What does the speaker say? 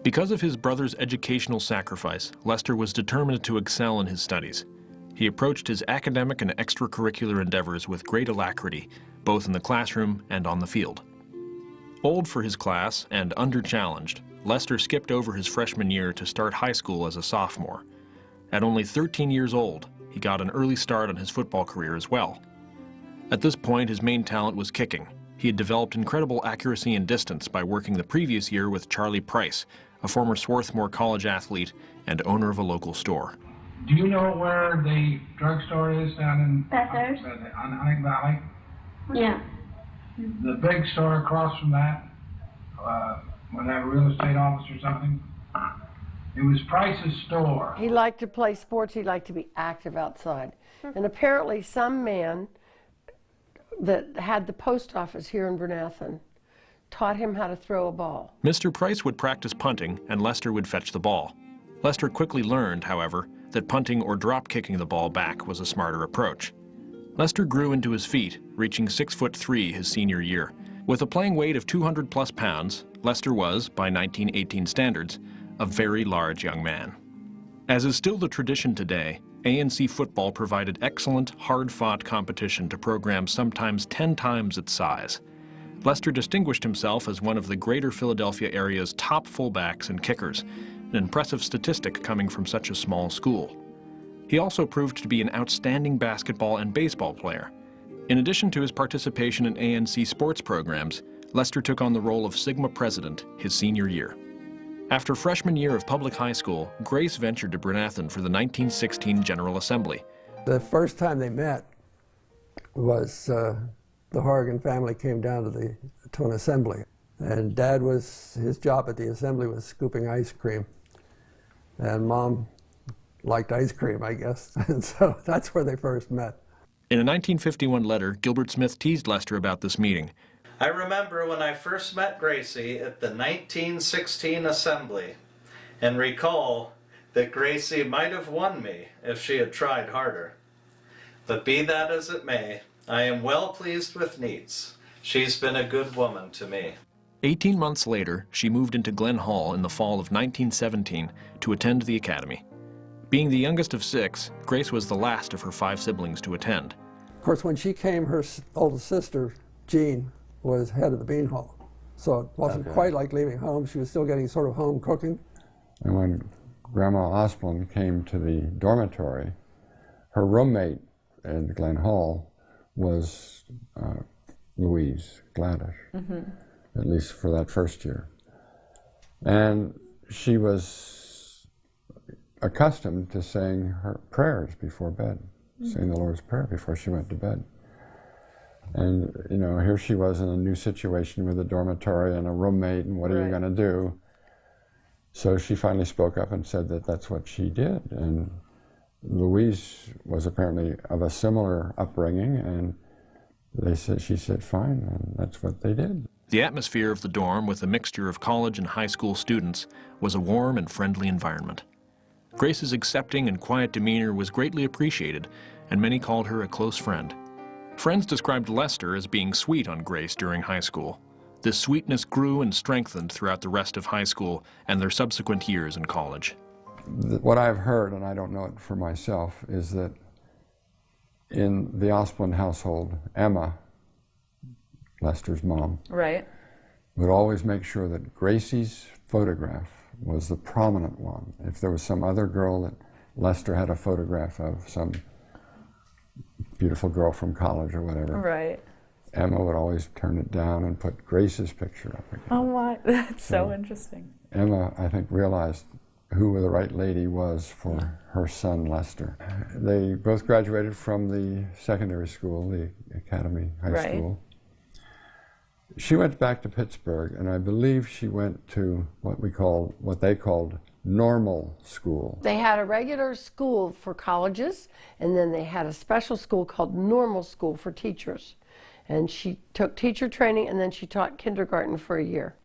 Because of his brother's educational sacrifice, Lester was determined to excel in his studies. He approached his academic and extracurricular endeavors with great alacrity, both in the classroom and on the field. Old for his class and under-challenged, Lester skipped over his freshman year to start high school as a sophomore. At only 13 years old, he got an early start on his football career as well. At this point, his main talent was kicking. He had developed incredible accuracy and distance by working the previous year with Charlie Price, a former Swarthmore College athlete and owner of a local store. Do you know where the drugstore is down in Bethers? on Hunting Valley? Yeah. The big store across from that, would have a real estate office or something. It was Price's store. He liked to play sports. He liked to be active outside. And apparently some man that had the post office here in Bernathen taught him how to throw a ball. Mr. Price would practice punting and Lester would fetch the ball. Lester quickly learned, however, that punting or drop kicking the ball back was a smarter approach. Lester grew into his feet, reaching 6'3" his senior year. With a playing weight of 200+ pounds, Lester was, by 1918 standards, a very large young man. As is still the tradition today, A&C football provided excellent, hard-fought competition to programs sometimes 10 times its size. Lester distinguished himself as one of the greater Philadelphia area's top fullbacks and kickers, an impressive statistic coming from such a small school. He also proved to be an outstanding basketball and baseball player. In addition to his participation in A&C sports programs, Lester took on the role of Sigma president his senior year. After freshman year of public high school, Grace ventured to Bernathen for the 1916 General Assembly. The first time they met was the Horrigan family came down to an assembly. And Dad his job at the assembly was scooping ice cream. And Mom liked ice cream, I guess. And so that's where they first met. In a 1951 letter, Gilbert Smith teased Lester about this meeting. I remember when I first met Gracie at the 1916 assembly and recall that Gracie might have won me if she had tried harder. But be that as it may, I am well pleased with Neats. She's been a good woman to me. 18 months later, she moved into Glen Hall in the fall of 1917 to attend the academy. Being the youngest of 6, Grace was the last of her 5 siblings to attend. Of course, when she came, her oldest sister, Jean, was head of the bean hall. So it wasn't quite like leaving home. She was still getting sort of home cooking. And when Grandma Osplin came to the dormitory, her roommate in Glen Hall was Louise Gladish, at least for that first year. And she was accustomed to saying her prayers before bed, saying the Lord's Prayer before she went to bed. And, you know, here she was in a new situation with a dormitory and a roommate, and what are you going to do? So she finally spoke up and said that that's what she did. And Louise was apparently of a similar upbringing, and she said fine, and that's what they did. The atmosphere of the dorm, with a mixture of college and high school students, was a warm and friendly environment. Grace's accepting and quiet demeanor was greatly appreciated, and many called her a close friend. Friends described Lester as being sweet on Grace during high school. This sweetness grew and strengthened throughout the rest of high school and their subsequent years in college. What I've heard, and I don't know it for myself, is that in the Osplin household, Emma, Lester's mom, would always make sure that Gracie's photograph was the prominent one. If there was some other girl that Lester had a photograph of, some beautiful girl from college or whatever, Emma would always turn it down and put Grace's picture up again. Oh my, that's so interesting. Emma, I think, realized who the right lady was for her son, Lester. They both graduated from the secondary school, the Academy High School. She went back to Pittsburgh, and I believe she went to what they called normal school. They had a regular school for colleges, and then they had a special school called normal school for teachers. And she took teacher training, and then she taught kindergarten for a year.